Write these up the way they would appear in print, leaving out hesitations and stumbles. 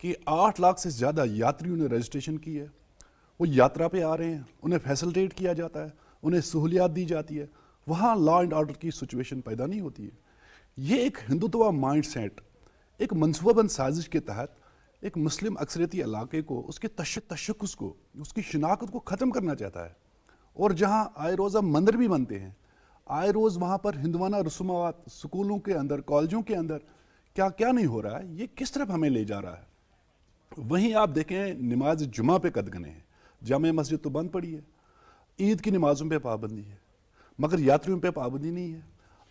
کہ 8 لاکھ سے زیادہ یاتریوں نے رجسٹریشن کی ہے، وہ یاترا پہ آ رہے ہیں، انہیں فیسلٹیٹ کیا جاتا ہے، انہیں سہولیات دی جاتی ہے، وہاں لا اینڈ آرڈر کی سچویشن پیدا نہیں ہوتی ہے۔ یہ ایک ہندوتوا مائنڈ سیٹ، ایک منصوبہ بند سازش کے تحت ایک مسلم اکثریتی علاقے کو، اس کے تشخص کو، اس کی شناخت کو ختم کرنا چاہتا ہے، اور جہاں آئے روز اب مندر بھی بنتے ہیں، آئے روز وہاں پر ہندوانہ رسومات سکولوں کے اندر، کالجوں کے اندر کیا کیا نہیں ہو رہا ہے، یہ کس طرف ہمیں لے جا رہا ہے۔ وہیں آپ دیکھیں نماز جمعہ پہ قدغنے ہیں، جامع مسجد تو بند پڑی ہے، عید کی نمازوں پہ پابندی ہے، مگر یاتریوں پہ پابندی نہیں ہے۔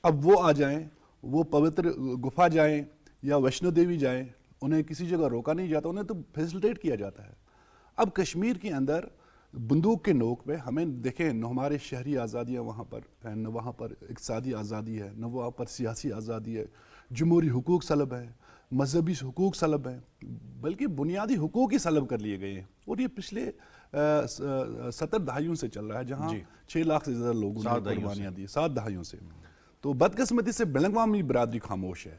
اب وہ آ جائیں، وہ پوتر گفا جائیں یا ویشنو دیوی جائیں، انہیں کسی جگہ روکا نہیں جاتا، انہیں تو فیسلٹیٹ کیا جاتا ہے۔ اب کشمیر کے اندر بندوق کے نوک پہ ہمیں دیکھیں، نہ ہمارے شہری آزادیاں وہاں پر ہیں، نہ وہاں پر اقتصادی آزادی ہے، نہ وہاں پر سیاسی آزادی ہے، جمہوری حقوق سلب ہے، مذہبی حقوق سلب ہیں، بلکہ بنیادی حقوق ہی سلب کر لیے گئے ہیں، اور یہ پچھلے 70 دہائیوں سے چل رہا ہے، جہاں 6 لاکھ سے زیادہ لوگوں نے قربانیاں دی، 7 دہائیوں سے۔ تو بدقسمتی سے بین الاقوامی برادری خاموش ہے،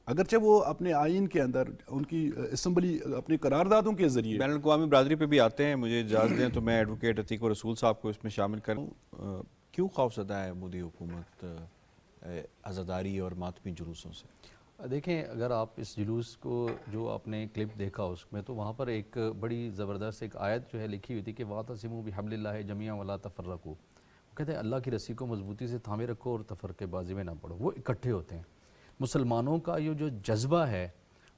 اگرچہ وہ اپنے آئین کے اندر ان کی اسمبلی اپنی قراردادوں کے ذریعے بین الاقوامی برادری پہ بھی آتے ہیں۔ مجھے اجازت دیں تو میں ایڈوکیٹ عتیق رسول صاحب کو اس میں شامل کروں۔ کیوں خوف زدہ ہے مودی حکومت عزاداری اور ماتمی جلوسوں سے؟ دیکھیں، اگر آپ اس جلوس کو جو آپ نے کلپ دیکھا اس میں، تو وہاں پر ایک بڑی زبردست ایک آیت جو ہے لکھی ہوئی تھی کہ وَاعْتَصِمُوا بِحَبْلِ اللَّهِ جَمِيعًا وَلَا تَفَرَّقُوا، وہ کہتے ہیں اللہ کی رسی کو مضبوطی سے تھامے رکھو اور تفرقے بازی میں نہ پڑو۔ وہ اکٹھے ہوتے ہیں۔ مسلمانوں کا یہ جو جذبہ ہے،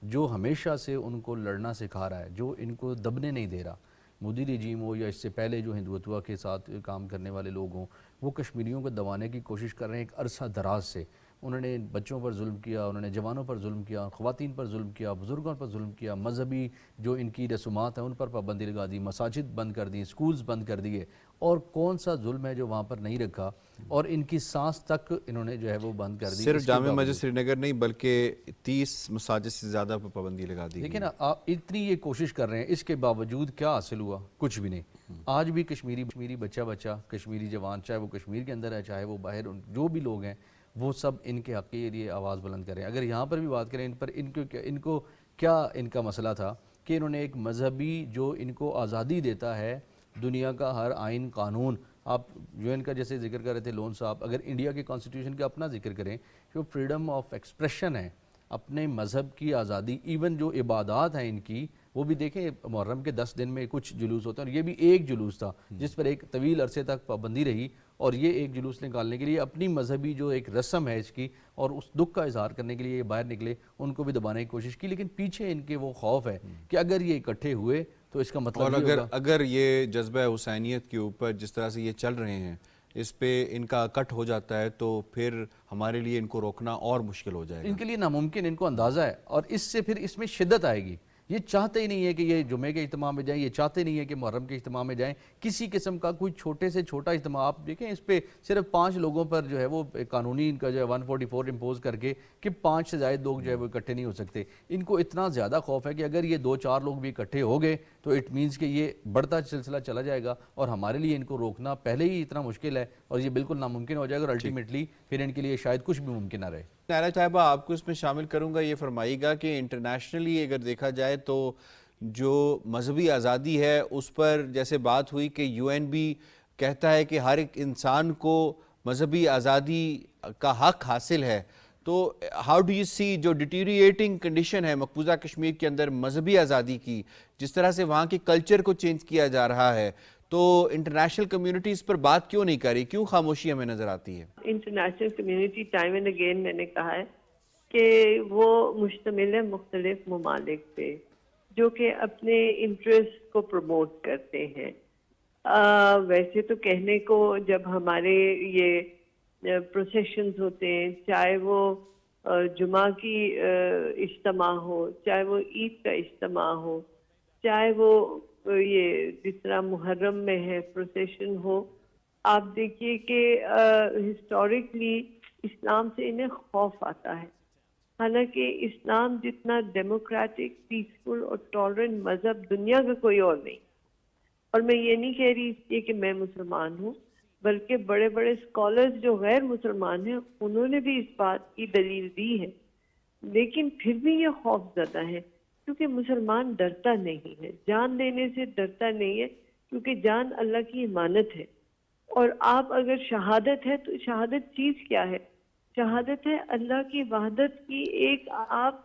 جو ہمیشہ سے ان کو لڑنا سکھا رہا ہے، جو ان کو دبنے نہیں دے رہا، مودی رجیم ہو یا اس سے پہلے جو ہندوتوا کے ساتھ کام کرنے والے لوگ ہوں، وہ کشمیریوں کو دبانے کی کوشش کر رہے ہیں ایک عرصہ دراز سے۔ انہوں نے بچوں پر ظلم کیا، انہوں نے جوانوں پر ظلم کیا، خواتین پر ظلم کیا، بزرگوں پر ظلم کیا، مذہبی جو ان کی رسومات ہیں ان پر پابندی لگا دی، مساجد بند کر دی، سکولز بند کر دیے، اور کون سا ظلم ہے جو وہاں پر نہیں رکھا، اور ان کی سانس تک انہوں نے جو ہے وہ بند کر دی۔ صرف جامع مسجد سری نگر نہیں بلکہ 30 مساجد سے زیادہ پر پابندی لگا دی۔ دیکھیں نا، آپ اتنی یہ کوشش کر رہے ہیں، اس کے باوجود کیا حاصل ہوا؟ کچھ بھی نہیں۔ آج بھی کشمیری بچہ کشمیری جوان، چاہے وہ کشمیر کے اندر ہے چاہے وہ باہر، جو بھی لوگ ہیں، وہ سب ان کے حق کے لیے آواز بلند کریں۔ اگر یہاں پر بھی بات کریں ان کو کیا ان کا مسئلہ تھا کہ انہوں نے ایک مذہبی جو ان کو آزادی دیتا ہے، دنیا کا ہر آئین قانون، آپ UN کا جیسے ذکر کر رہے تھے لون صاحب، اگر انڈیا کے کانسٹیٹیوشن کا اپنا ذکر کریں کہ وہ فریڈم آف ایکسپریشن ہے، اپنے مذہب کی آزادی، ایون جو عبادات ہیں ان کی، وہ بھی دیکھیں محرم کے 10 دن میں کچھ جلوس ہوتے ہیں، اور یہ بھی ایک جلوس تھا جس پر ایک طویل عرصے تک پابندی رہی، اور یہ ایک جلوس نکالنے کے لیے اپنی مذہبی جو ایک رسم ہے اس کی، اور اس دکھ کا اظہار کرنے کے لیے یہ باہر نکلے، ان کو بھی دبانے کی کوشش کی، لیکن پیچھے ان کے وہ خوف ہے کہ اگر یہ اکٹھے ہوئے تو اس کا مطلب اور یہ ہوگا۔ اگر یہ جذبہ حسینیت کے اوپر جس طرح سے یہ چل رہے ہیں، اس پہ ان کا کٹ ہو جاتا ہے تو پھر ہمارے لیے ان کو روکنا اور مشکل ہو جائے گا۔ ان کے لیے ناممکن، ان کو اندازہ ہے، اور اس سے پھر اس میں شدت آئے گی۔ یہ چاہتے ہی نہیں ہے کہ یہ جمعے کے اجتماع میں جائیں، یہ چاہتے نہیں ہے کہ محرم کے اجتماع میں جائیں، کسی قسم کا کوئی چھوٹے سے چھوٹا اجتماع۔ آپ دیکھیں اس پہ صرف 5 لوگوں پر جو ہے وہ قانونی ان کا جو ہے 144 امپوز کر کے کہ 5 سے زائد لوگ جو ہے وہ اکٹھے نہیں ہو سکتے۔ ان کو اتنا زیادہ خوف ہے کہ اگر یہ 2-4 لوگ بھی اکٹھے ہو گئے تو اٹ مینز کہ یہ بڑھتا سلسلہ چلا جائے گا، اور ہمارے لیے ان کو روکنا پہلے ہی اتنا مشکل ہے، اور یہ بالکل ناممکن ہو جائے گا، اور الٹیمیٹلی پھر ان کے لیے شاید کچھ بھی ممکن نہ رہے۔ نائرہ صاحبہ، آپ کو اس میں شامل کروں گا، یہ فرمائیے گا کہ انٹرنیشنلی اگر دیکھا جائے تو جو مذہبی آزادی ہے اس پر جیسے بات ہوئی کہ UN بھی کہتا ہے کہ ہر ایک انسان کو مذہبی آزادی کا حق حاصل ہے، تو ہاؤ ڈو یو سی جو ڈیٹیریٹنگ کنڈیشن ہے مقبوضہ کشمیر کے اندر مذہبی آزادی کی، جس طرح سے وہاں کے کلچر کو چینج کیا جا رہا ہے، تو انٹرنیشنل کمیونٹی اس پر بات کیوں نہیں کر رہی؟ کیوں خاموشی ہمیں نظر آتی ہے؟ International community time and again میں نے کہا ہے کہ وہ مشتمل ہے مختلف ممالک پہ جو کہ اپنے انٹرسٹ کو پروموٹ کرتے ہیں۔ ویسے تو کہنے کو جب ہمارے یہ پروسیشنز ہوتے ہیں، چاہے وہ جمعہ کی اجتماع ہو، چاہے وہ عید کا اجتماع ہو، چاہے وہ یہ جس طرح محرم میں ہے پروسیشن ہو، آپ دیکھیے کہ ہسٹوریکلی اسلام سے انہیں خوف آتا ہے، حالانکہ اسلام جتنا ڈیموکریٹک، پیسفل اور ٹالرنٹ مذہب دنیا کا کوئی اور نہیں۔ اور میں یہ نہیں کہہ رہی اس لیے کہ میں مسلمان ہوں، بلکہ بڑے بڑے اسکالرز جو غیر مسلمان ہیں انہوں نے بھی اس بات کی دلیل دی ہے، لیکن پھر بھی یہ خوف زدہ ہے کیونکہ مسلمان ڈرتا نہیں ہے، جان دینے سے ڈرتا نہیں ہے، کیونکہ جان اللہ کی امانت ہے. اور آپ اگر شہادت ہے تو شہادت چیز کیا ہے؟ شہادت ہے اللہ کی وحدت کی ایک آپ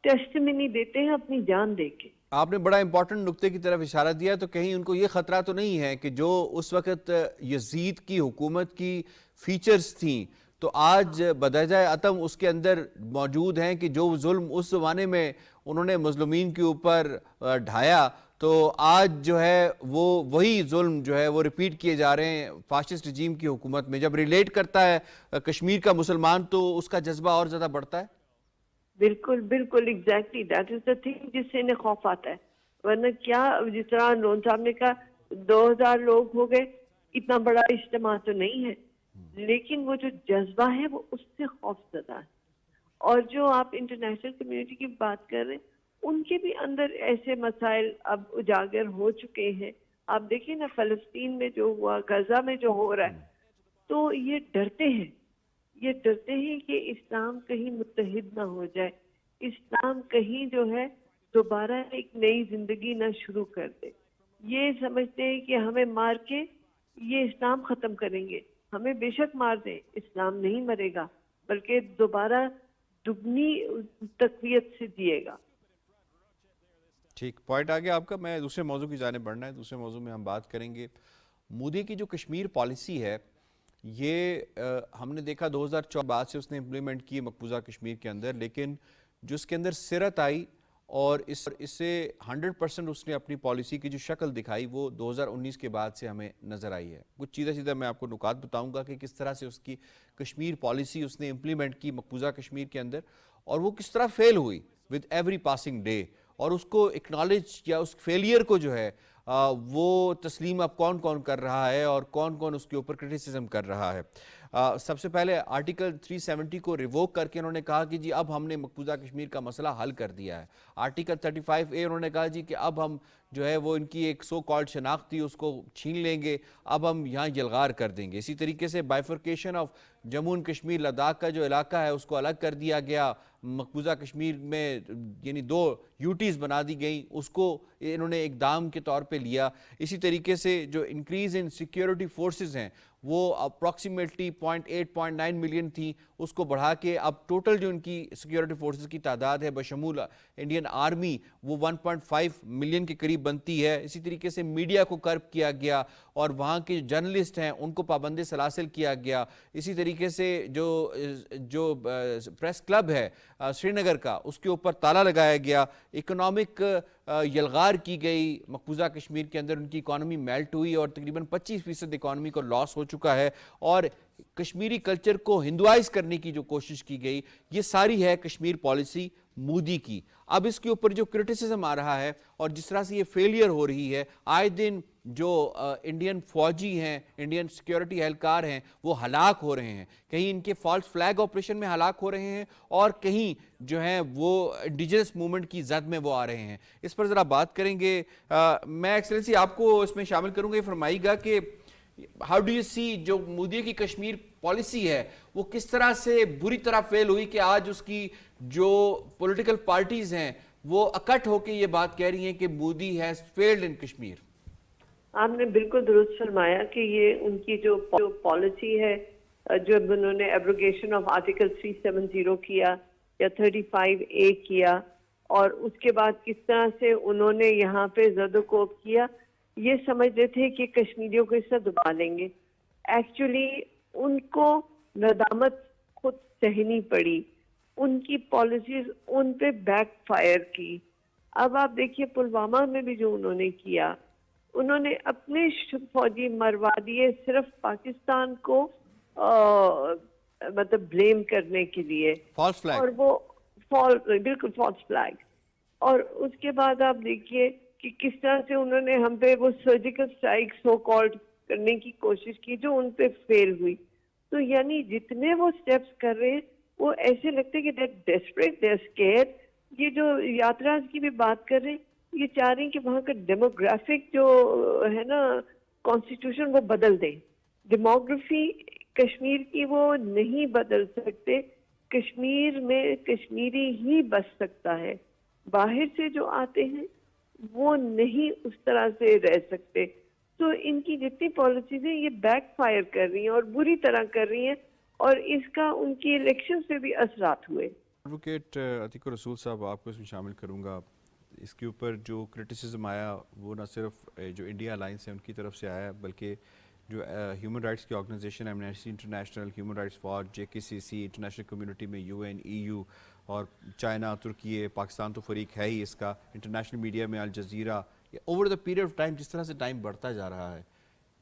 ٹیسٹمنی دیتے ہیں اپنی جان دے کے. آپ نے بڑا امپورٹنٹ نقطے کی طرف اشارہ دیا. تو کہیں ان کو یہ خطرہ تو نہیں ہے کہ جو اس وقت یزید کی حکومت کی فیچرز تھیں تو آج بدجائے عتم اس کے اندر موجود ہیں کہ جو ظلم اس زمانے میں انہوں نے مظلومین کے اوپر ڈھایا تو آج جو ہے وہ وہی ظلم جو ہے وہ ریپیٹ کیے جا رہے ہیں فاشسٹ رجیم کی حکومت میں. جب ریلیٹ کرتا ہے کشمیر کا مسلمان تو اس کا جذبہ اور زیادہ بڑھتا ہے. بالکل بالکل exactly that is the thing جس سے انہیں خوف آتا ہے. ورنہ کیا جس طرح لون صاحب نے کہا 2000 لوگ ہو گئے، اتنا بڑا اجتماع تو نہیں ہے، لیکن وہ جو جذبہ ہے وہ اس سے خوف زدہ ہے. اور جو آپ انٹرنیشنل کمیونٹی کی بات کر رہے ہیں ان کے بھی اندر ایسے مسائل اب اجاگر ہو چکے ہیں. آپ دیکھیں نا فلسطین میں جو ہوا، غزہ میں جو ہو رہا ہے، تو یہ ڈرتے ہیں کہ اسلام کہیں متحد نہ ہو جائے، اسلام کہیں جو ہے دوبارہ ایک نئی زندگی نہ شروع کر دے. یہ سمجھتے ہیں کہ ہمیں مار کے یہ اسلام ختم کریں گے. ہمیں بے شک مار دیں، اسلام نہیں مرے گا بلکہ دوبارہ دگنی تقویت سے جیے گا. ٹھیک پوائنٹ آ گیا آپ کا. میں دوسرے موضوع کی جانب بڑھنا ہے. دوسرے موضوع میں ہم بات کریں گے مودی کی جو کشمیر پالیسی ہے. یہ ہم نے دیکھا 2014 بعد سے اس نے امپلیمنٹ کی مقبوضہ کشمیر کے اندر، لیکن جو اس کے اندر سرت آئی اور اس سے 100% اس نے اپنی پالیسی کی جو شکل دکھائی وہ 2019 کے بعد سے ہمیں نظر آئی ہے. کچھ سیدھا میں آپ کو نکات بتاؤں گا کہ کس طرح سے اس کی کشمیر پالیسی اس نے امپلیمنٹ کی مقبوضہ کشمیر کے اندر اور وہ کس طرح فیل ہوئی ود ایوری پاسنگ ڈے. اور اس کو اکنالج یا اس فیلئر کو جو ہے وہ تسلیم اب کون کون کر رہا ہے اور کون کون اس کے اوپر کرٹیسزم کر رہا ہے. سب سے پہلے آرٹیکل 370 کو ریووک کر کے انہوں نے کہا کہ جی اب ہم نے مقبوضہ کشمیر کا مسئلہ حل کر دیا ہے. آرٹیکل 35A انہوں نے کہا جی کہ اب ہم جو ہے وہ ان کی ایک سو کالڈ شناخت تھی اس کو چھین لیں گے، اب ہم یہاں یلغار کر دیں گے. اسی طریقے سے bifurcation of Jammu and Kashmir Ladakh کا جو علاقہ ہے اس کو الگ کر دیا گیا. مقبوضہ کشمیر میں یعنی 2 یوٹیز بنا دی گئیں، اس کو انہوں نے اقدام کے طور پہ لیا. اسی طریقے سے جو انکریز ان سیکیورٹی فورسز ہیں وہ اپروکسیمیٹلی 0.8-0.9 ملین تھی، اس کو بڑھا کے اب ٹوٹل جو ان کی سیکیورٹی فورسز کی تعداد ہے بشمول انڈین آرمی وہ 1.5 ملین کے قریب بنتی ہے. اسی طریقے سے میڈیا کو کرب کیا گیا اور وہاں کے جرنلسٹ ہیں ان کو پابند سلاسل کیا گیا. اسی طریقے سے جو پریس کلب ہے سری نگر کا اس کے اوپر تالا لگایا گیا. اکنامک یلغار کی گئی مقبوضہ کشمیر کے اندر، ان کی اکانومی میلٹ ہوئی اور تقریباً 25% اکانومی کو لاس ہو چکا ہے. اور کشمیری کلچر کو ہندوائز کرنے کی جو کوشش کی گئی، یہ ساری ہے کشمیر پالیسی مودی کی. اب اس کے اوپر جو کرٹیسزم آ رہا ہے اور جس طرح سے یہ فیلئر ہو رہی ہے، آئے دن جو انڈین فوجی ہیں، انڈین سیکیورٹی اہلکار ہیں وہ ہلاک ہو رہے ہیں. کہیں ان کے فالس فلیگ آپریشن میں ہلاک ہو رہے ہیں اور کہیں جو ہیں وہ انڈیجنس موومنٹ کی زد میں وہ آ رہے ہیں. اس پر ذرا بات کریں گے. میں ایکسلنسی آپ کو اس میں شامل کروں گا. یہ فرمائیے گا کہ ہاؤ ڈو یو سی جو مودی کی کشمیر پالیسی ہے وہ کس طرح سے بری طرح فیل ہوئی کہ آج اس کی جو پولیٹیکل پارٹیز ہیں وہ اکٹ ہو کے یہ بات کہہ رہی ہیں کہ مودی ہیز فیلڈ ان کشمیر. آپ نے بالکل درست فرمایا کہ یہ ان کی جو پالیسی ہے، جب انہوں نے ایبروگیشن آف آرٹیکل 370 کیا یا 35A کیا اور اس کے بعد کس طرح سے انہوں نے یہاں پہ زد و کوب کیا، یہ سمجھتے تھے کہ کشمیریوں کو اس سے دبا لیں گے. ایکچولی ان کو ندامت خود سہنی پڑی، ان کی پالیسیز ان پہ بیک فائر کی. اب آپ دیکھیے پلوامہ میں بھی جو انہوں نے کیا، انہوں نے اپنے فوجی مروا دیے صرف پاکستان کو مطلب بلیم کرنے کے لیے، فالس فلیگ. اور وہ بالکل فالس فلیگ. اور اس کے بعد آپ دیکھیے کہ کس طرح سے انہوں نے ہم پہ وہ سرجیکل اسٹرائک سو کالڈ کرنے کی کوشش کی جو ان پہ فیل ہوئی. تو یعنی جتنے وہ سٹیپس کر رہے ہیں وہ ایسے لگتے ہیں کہ they're desperate, they're scared. یہ جو یاتراز کی بھی بات کر رہے ہیں، یہ چاہ رہے ہیں کہ وہاں کا ڈیموگرافک جو ہے نا کانسٹیٹیوشن وہ بدل دیں. ڈیموگرافی کشمیر کی وہ نہیں بدل سکتے. کشمیر میں کشمیری ہی بس سکتا ہے. باہر سے جو آتے ہیں وہ نہیں اس طرح سے رہ سکتے. تو ان کی جتنی پالیسیز ہیں یہ بیک فائر کر رہی ہیں اور بری طرح کر رہی ہیں, اور اس کا ان کی الیکشن سے بھی اثرات ہوئے. ایڈوکیٹ عتیق الرسول صاحب, آپ کو اس میں شامل کروں گا. اس کے اوپر جو کرٹیسزم آیا وہ نہ صرف جو انڈیا الائنس ہے ان کی طرف سے آیا, بلکہ جو ہیومن رائٹس کی organisation Amnesty International, human rights watch, JKCC, international community میں UN, EU اور چائنا, ترکی, پاکستان تو فریق ہے ہی اس کا, انٹرنیشنل میڈیا میں Al Jazeera, over the period of time جس طرح سے ٹائم بڑھتا جا رہا ہے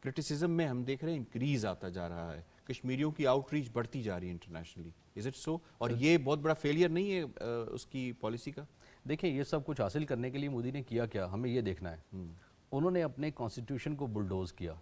کرٹیسزم میں ہم دیکھ رہے ہیں انکریز آتا جا رہا ہے, کشمیریوں کی آؤٹ ریچ بڑھتی جا رہی ہے انٹرنیشنلی. Is it so? اور یہ بہت بڑا فیلئر نہیں ہے اس کی پالیسی کا؟ دیکھیں یہ سب کچھ حاصل کرنے کے لیے مودی نے کیا کیا, ہمیں یہ دیکھنا ہے. انہوں نے اپنے کانسٹیٹیوشن کو بلڈوز کیا.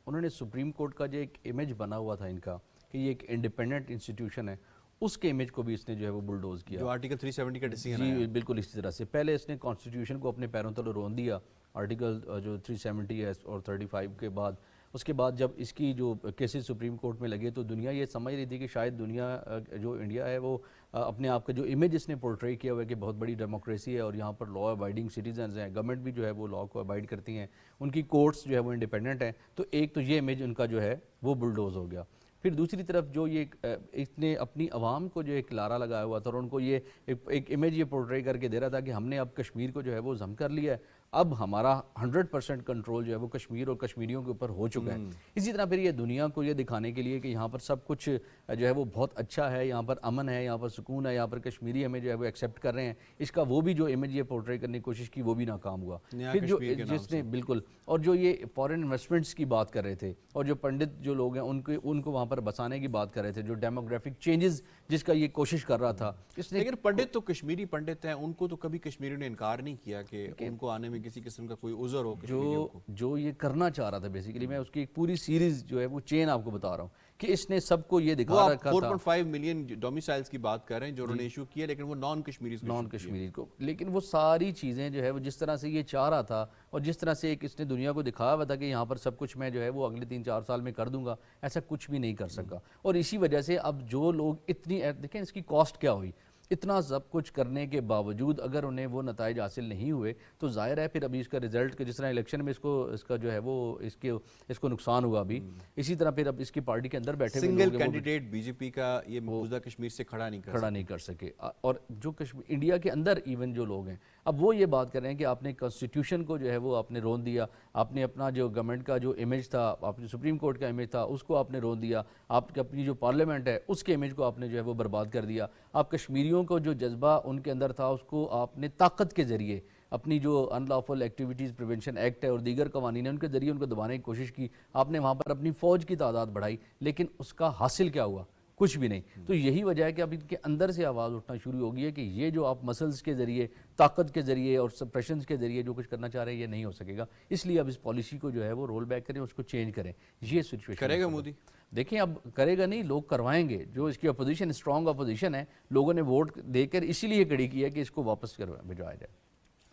انہوں نے سپریم کورٹ کا جو ایک امیج بنا ہوا تھا ان کا کہ یہ ایک انڈیپینڈنٹ انسٹیٹیوشن ہے, اس کے امیج کو بھی اس نے جو ہے وہ بلڈوز کیا. جو آرٹیکل 370 کا ڈیسیژن جی بالکل اسی طرح سے پہلے اس نے کانسٹیٹیوشن کو اپنے پیروں تلے رون دیا, آرٹیکل جو 370 ہے اور 35 کے بعد. اس کے بعد جب اس کی جو کیسز سپریم کورٹ میں لگے تو دنیا یہ سمجھ رہی تھی کہ شاید دنیا جو انڈیا ہے وہ اپنے آپ کا جو امیج اس نے پورٹری کیا ہوا ہے کہ بہت بڑی ڈیموکریسی ہے اور یہاں پر لا ابائڈنگ سٹیزنز ہیں, گورنمنٹ بھی جو ہے وہ لا کو ابائڈ کرتی ہیں, ان کی کورٹس جو ہے وہ انڈیپینڈنٹ ہیں. تو ایک تو یہ امیج ان کا جو ہے وہ بلڈوز ہو گیا. پھر دوسری طرف جو یہ اس نے اپنی عوام کو جو ایک لارا لگایا ہوا تھا اور ان کو یہ ایک امیج یہ پورٹری کر کے دے رہا تھا کہ ہم نے اب کشمیر کو جو ہے وہ ضم کر لیا ہے, اب ہمارا 100% کنٹرول جو ہے وہ کشمیر اور کشمیریوں کے اوپر ہو چکا ہے. اسی طرح پھر یہ دنیا کو یہ دکھانے کے لیے کہ یہاں پر سب کچھ جو ہے وہ بہت اچھا ہے, یہاں پر امن ہے, یہاں پر سکون ہے, یہاں پر کشمیری ہمیں جو ہے وہ ایکسیپٹ کر رہے ہیں, اس کا وہ بھی جو امیج یہ پورٹری کرنے کی کوشش کی وہ بھی ناکام ہوا. پھر جو جس نے بالکل, اور جو یہ فارن انویسٹمنٹس کی بات کر رہے تھے اور جو پنڈت جو لوگ ہیں ان کو وہاں پر بسانے کی بات کر رہے تھے, جو ڈیموگرافک چینجز جس کا یہ کوشش کر رہا تھا اس نے. لیکن پنڈت تو کشمیری پنڈت ہیں, ان کو تو کبھی کشمیریوں نے انکار نہیں کیا کہ ان کو آنے میں کسی قسم کا کوئی عذر ہو کشمیریوں کو. جو یہ کرنا چاہ رہا تھا بیسیکلی, میں اس کی ایک پوری سیریز جو ہے وہ چین آپ کو بتا رہا ہوں کہ اس نے سب کو یہ دکھا رکھا تھا. 4.5 ملین ڈومیسائلز کی بات کر رہے ہیں جو انہوں نے ایشو کیا, لیکن وہ نان کشمیری کو, لیکن وہ ساری چیزیں جو ہے وہ جس طرح سے یہ چاہ رہا تھا اور جس طرح سے ایک اس نے دنیا کو دکھایا ہوا تھا کہ یہاں پر سب کچھ میں جو ہے وہ اگلے 3-4 سال میں کر دوں گا, ایسا کچھ بھی نہیں کر سکا. اور اسی وجہ سے اب جو لوگ اتنی دیکھیں اس کی کاسٹ کیا ہوئی, اتنا سب کچھ کرنے کے باوجود اگر انہیں وہ نتائج حاصل نہیں ہوئے تو ظاہر ہے پھر ابھی اس کا رزلٹ کہ جس طرح الیکشن میں اس کا جو ہے وہ اس کو نقصان ہوا ابھی, اسی طرح پھر اب اس کی پارٹی کے اندر بیٹھے ہوئے سنگل کینڈیڈیٹ بی جے پی کا یہ مقبوضہ کشمیر سے کھڑا نہیں کر سکے. اور جو انڈیا کے اندر ایون جو لوگ ہیں اب وہ یہ بات کر رہے ہیں کہ آپ نے کانسٹیٹیوشن کو جو ہے وہ آپ نے رون دیا, آپ نے اپنا جو گورنمنٹ کا جو امیج تھا, آپ نے سپریم کورٹ کا امیج تھا اس کو آپ نے رون دیا, آپ کی اپنی جو پارلیمنٹ ہے اس کے امیج کو آپ نے جو ہے وہ برباد کر دیا. آپ کشمیریوں کو جو جذبہ ان کے اندر تھا اس کو آپ نے طاقت کے ذریعے اپنی جو ان لافل ایکٹیویٹیز پریونشن ایکٹ ہے اور دیگر قوانین ہیں ان کے ذریعے ان کو دبانے کی کوشش کی. آپ نے وہاں پر اپنی فوج کی تعداد بڑھائی, لیکن اس کا حاصل کیا ہوا؟ کچھ بھی نہیں. تو یہی وجہ ہے کہ اب ان کے اندر سے آواز اٹھنا شروع ہو گئی ہے کہ یہ جو آپ مسلز کے ذریعے, طاقت کے ذریعے اور سپریشنز کے ذریعے جو کچھ کرنا چاہ رہے ہیں یہ نہیں ہو سکے گا. اس لیے اب اس پالیسی کو جو ہے وہ رول بیک کریں, اس کو چینج کریں. یہ سچویشن کرے گا مودی؟ دیکھیں اب کرے گا نہیں, لوگ کروائیں گے. جو اس کی اپوزیشن اسٹرانگ اپوزیشن ہے, لوگوں نے ووٹ دے کر اسی لیے کھڑی کی ہے کہ اس کو واپس بھجوایا جائے.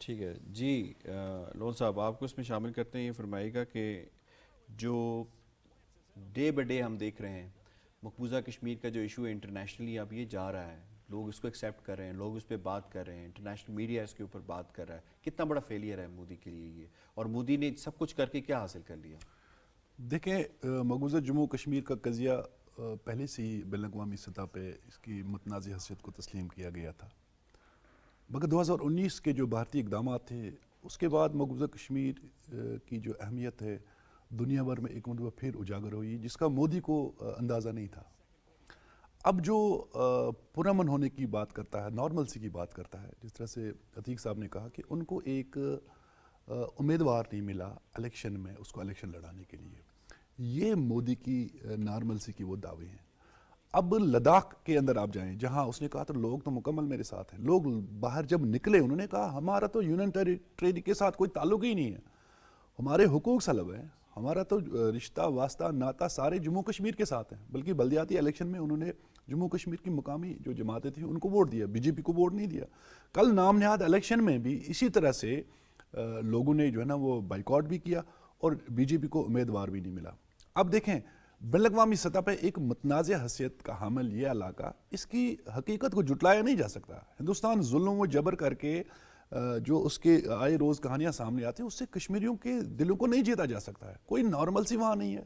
ٹھیک ہے جی, لون صاحب آپ کو اس میں شامل کرتے ہیں. یہ فرمائے گا کہ جو ڈے بائی ڈے ہم دیکھ رہے ہیں مقبوضہ کشمیر کا جو ایشو ہے انٹرنیشنلی اب یہ جا رہا ہے, لوگ اس کو ایکسیپٹ کر رہے ہیں, لوگ اس پہ بات کر رہے ہیں, انٹرنیشنل میڈیا اس کے اوپر بات کر رہا ہے. کتنا بڑا فیلئر ہے مودی کے لیے یہ, اور مودی نے سب کچھ کر کے کیا حاصل کر لیا؟ دیکھیں مقبوضہ جموں کشمیر کا قضیہ پہلے سے ہی بین الاقوامی سطح پہ اس کی متنازع حیثیت کو تسلیم کیا گیا تھا, مگر 2019 کے جو بھارتی اقدامات تھے اس کے بعد مقبوضہ کشمیر کی جو اہمیت ہے دنیا بھر میں ایک مرتبہ پھر اجاگر ہوئی, جس کا مودی کو اندازہ نہیں تھا. اب جو پرامن ہونے کی بات کرتا ہے, نارمل سی کی بات کرتا ہے, جس طرح سے عتیق صاحب نے کہا کہ ان کو ایک امیدوار نہیں ملا الیکشن میں اس کو الیکشن لڑانے کے لیے, یہ مودی کی نارمل سی کی وہ دعوے ہیں. اب لداخ کے اندر آپ جائیں جہاں اس نے کہا تو لوگ تو مکمل میرے ساتھ ہیں, لوگ باہر جب نکلے انہوں نے کہا ہمارا تو یونین ٹیریٹری کے ساتھ کوئی تعلق ہی نہیں ہے, ہمارے حقوق سلب ہیں, ہمارا تو رشتہ واسطہ ناتا سارے جموں کشمیر کے ساتھ ہیں. بلکہ بلدیاتی الیکشن میں انہوں نے جموں کشمیر کی مقامی جو جماعتیں تھیں ان کو ووٹ دیا, بی جے پی کو ووٹ نہیں دیا. کل نام نہاد الیکشن میں بھی اسی طرح سے لوگوں نے جو ہے نا وہ بائیکاٹ بھی کیا اور بی جے پی کو امیدوار بھی نہیں ملا. اب دیکھیں بین الاقوامی سطح پہ ایک متنازع حیثیت کا حامل یہ علاقہ, اس کی حقیقت کو جھٹلایا نہیں جا سکتا. ہندوستان ظلم و جبر کر کے جو اس کے آئے روز کہانیاں سامنے آتی ہیں اس سے کشمیریوں کے دلوں کو نہیں جیتا جا سکتا ہے. کوئی نارمل سی وہاں نہیں ہے.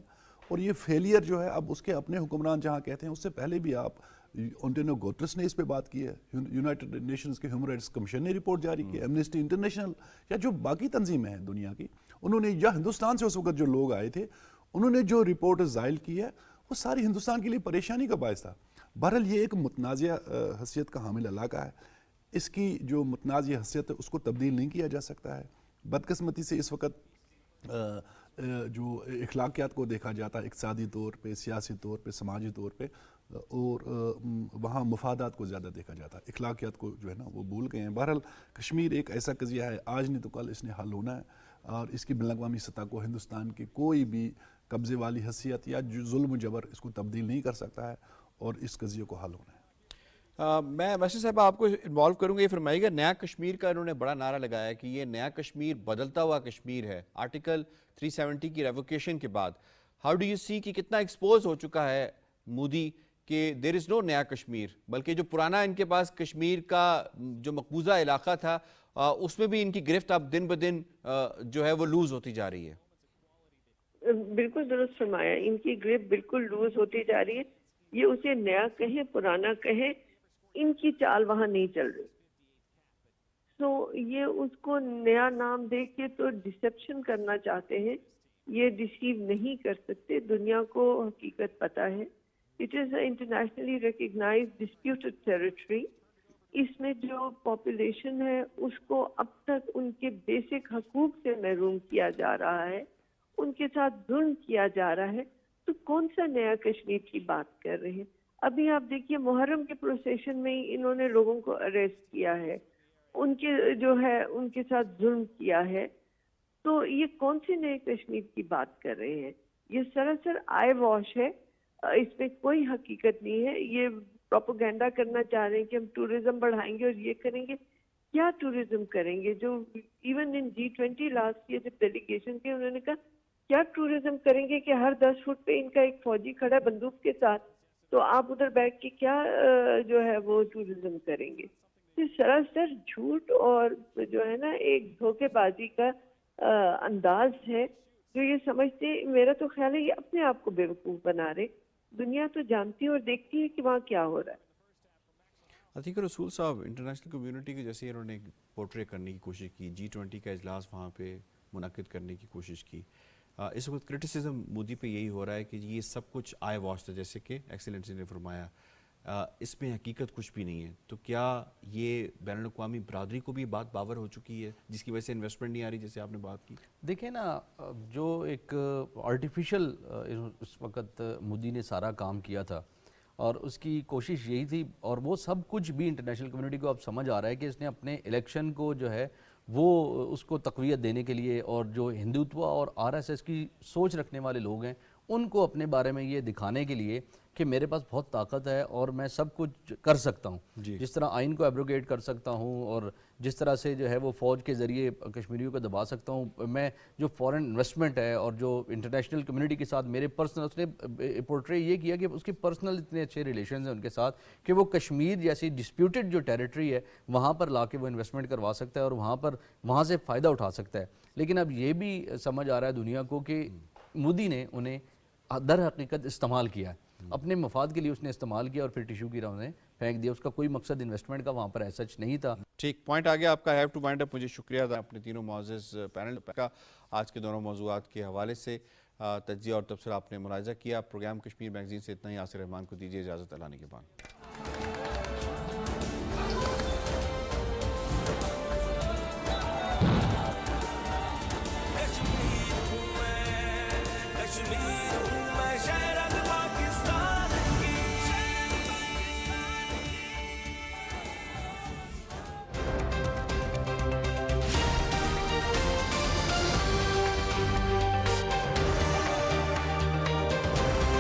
اور یہ فیلئر جو ہے اب اس کے اپنے حکمران جہاں کہتے ہیں, اس سے پہلے بھی آپ انٹونیو گوٹرس نے اس پہ بات کی ہے, یونائٹڈ نیشنز کے ہیومن رائٹس کمیشن نے رپورٹ جاری کی, ایمنسٹی انٹرنیشنل یا جو باقی تنظیمیں ہیں دنیا کی, انہوں نے, یا ہندوستان سے اس وقت جو لوگ آئے تھے انہوں نے جو رپورٹ ظاہر کی ہے وہ ساری ہندوستان کے لیے پریشانی کا باعث تھا. بہرحال یہ ایک متنازع حیثیت کا حامل علاقہ ہے. اس کی جو متنازع حیثیت ہے اس کو تبدیل نہیں کیا جا سکتا ہے. بدقسمتی سے اس وقت جو اخلاقیات کو دیکھا جاتا ہے اقتصادی طور پہ, سیاسی طور پہ, سماجی طور پہ, اور وہاں مفادات کو زیادہ دیکھا جاتا ہے, اخلاقیات کو جو ہے نا وہ بھول گئے ہیں. بہرحال کشمیر ایک ایسا قضیہ ہے, آج نہیں تو کل اس نے حل ہونا ہے, اور اس کی بین الاقوامی سطح کو ہندوستان کی کوئی بھی قبضے والی حیثیت یا ظلم و جبر اس کو تبدیل نہیں کر سکتا ہے, اور اس قضیے کو حل ہونا ہے. میں ویسے صاحب آپ کو انوالو کروں گا, یہ فرمائیے گا, نیا کشمیر کا انہوں نے بڑا نعرہ لگایا کہ یہ نیا کشمیر بدلتا ہوا کشمیر ہے آرٹیکل 370 کی ریووکیشن کے بعد. ہاؤ ڈو یو سی کہ کتنا ایکسپوز ہو چکا ہے مودی کہ دیر از نو نیا کشمیر, بلکہ جو پرانا ان کے پاس کشمیر کا جو مقبوضہ علاقہ تھا اس میں بھی ان کی گرفت اب دن بدن جو ہے وہ لوز ہوتی جا رہی ہے. بالکل درست فرمایا, ان کی گرپ بالکل لوز ہوتی جا رہی ہے. یہ اسے نیا کہیں پرانا کہیں, ان کی چال وہاں نہیں چل رہی. تو یہ اس کو نیا نام دے کے تو ڈسپشن کرنا چاہتے ہیں, یہ ڈسیو نہیں کر سکتے. دنیا کو حقیقت پتہ ہے, it is a internationally recognised disputed territory. اس میں جو پاپولیشن ہے اس کو اب تک ان کے بیسک حقوق سے محروم کیا جا رہا ہے, ان کے ساتھ ظلم کیا جا رہا ہے. تو کون سا نیا کشمیر کی بات کر رہے ہیں؟ ابھی آپ دیکھیے محرم کے پروسیشن میں ہی انہوں نے لوگوں کو اریسٹ کیا ہے, ان کے جو ہے ان کے ساتھ ظلم کیا ہے. تو یہ کون سے نئے کشمیر کی بات کر رہے ہیں؟ یہ سراسر آئی واش ہے, اس میں کوئی حقیقت نہیں ہے. یہ پروپیگنڈا کرنا چاہ رہے ہیں کہ ہم ٹورزم بڑھائیں گے اور یہ کریں گے. کیا ٹورزم کریں گے؟ جو even in G20 last year جب ڈیلیگیشن کے انہوں نے کہا کیا ٹورزم کریں گے کہ ہر 10 فٹ پہ ان کا ایک فوجی کھڑا ہے بندوق کے ساتھ, تو آپ ادھر بیٹھ کے کیا جو ہے وہ ٹورزم کریں گے؟ یہ سراسر جھوٹ اور جو ہے نا ایک دھوکے بازی کا انداز ہے, جو یہ سمجھتے, میرا تو خیال ہے یہ اپنے آپ کو بیوقوف بنا رہے. دنیا تو جانتی ہے اور دیکھتی ہے کہ وہاں کیا ہو رہا ہے. عتیق رسول صاحب, انٹرنیشنل کمیونٹی کی جیسے انہوں نے پورٹری کرنے کی کوشش کی, G20 کا اجلاس وہاں پہ منعقد کرنے کی کوشش کی, اس وقت کرٹیسزم مودی پہ یہی ہو رہا ہے کہ یہ سب کچھ آئے واش تھا, جیسے کہ ایکسیلنسی نے فرمایا, اس میں حقیقت کچھ بھی نہیں ہے. تو کیا یہ بین الاقوامی برادری کو بھی بات باور ہو چکی ہے جس کی وجہ سے انویسٹمنٹ نہیں آ رہی, جیسے آپ نے بات کی؟ دیکھیں نا, جو ایک آرٹیفیشل اس وقت مودی نے سارا کام کیا تھا اور اس کی کوشش یہی تھی, اور وہ سب کچھ بھی انٹرنیشنل کمیونٹی کو اب سمجھ آ رہا ہے کہ اس نے اپنے الیکشن کو جو ہے وہ اس کو تقویت دینے کے لیے, اور جو ہندوتوا اور RSS کی سوچ رکھنے والے لوگ ہیں ان کو اپنے بارے میں یہ دکھانے کے لیے کہ میرے پاس بہت طاقت ہے اور میں سب کچھ کر سکتا ہوں, جس طرح آئین کو ایبروگیٹ کر سکتا ہوں اور جس طرح سے جو ہے وہ فوج کے ذریعے کشمیریوں کو دبا سکتا ہوں, میں جو فورن انویسٹمنٹ ہے اور جو انٹرنیشنل کمیونٹی کے ساتھ میرے پرسنل, اس نے پورٹری یہ کیا کہ اس کے پرسنل اتنے اچھے ریلیشنز ہیں ان کے ساتھ کہ وہ کشمیر جیسی ڈسپیوٹڈ جو ٹیریٹری ہے وہاں پر لا کے وہ انویسٹمنٹ کروا سکتا ہے اور وہاں سے فائدہ اٹھا سکتا ہے. لیکن اب یہ بھی سمجھ آ رہا ہے دنیا کو کہ مودی نے انہیں در حقیقت استعمال کیا ہے, اپنے مفاد کے لیے اس نے استعمال کیا اور پھر ٹیشو کی راہ نے پھینک دیا. اس کا کوئی مقصد انویسٹمنٹ کا وہاں پر ایسا نہیں تھا. ٹھیک پوائنٹ آ گیا آپ کا. ہیو ٹو وائنڈ اپ. مجھے شکریہ تھا اپنے تینوں معزز پینل کا آج کے دونوں موضوعات کے حوالے سے تجزیہ اور تبصرہ آپ نے ملاحظہ کیا. پروگرام کشمیر میگزین سے اتنا ہی. آصر رحمان کو دیجیے اجازت. اللہ نے کے بعد.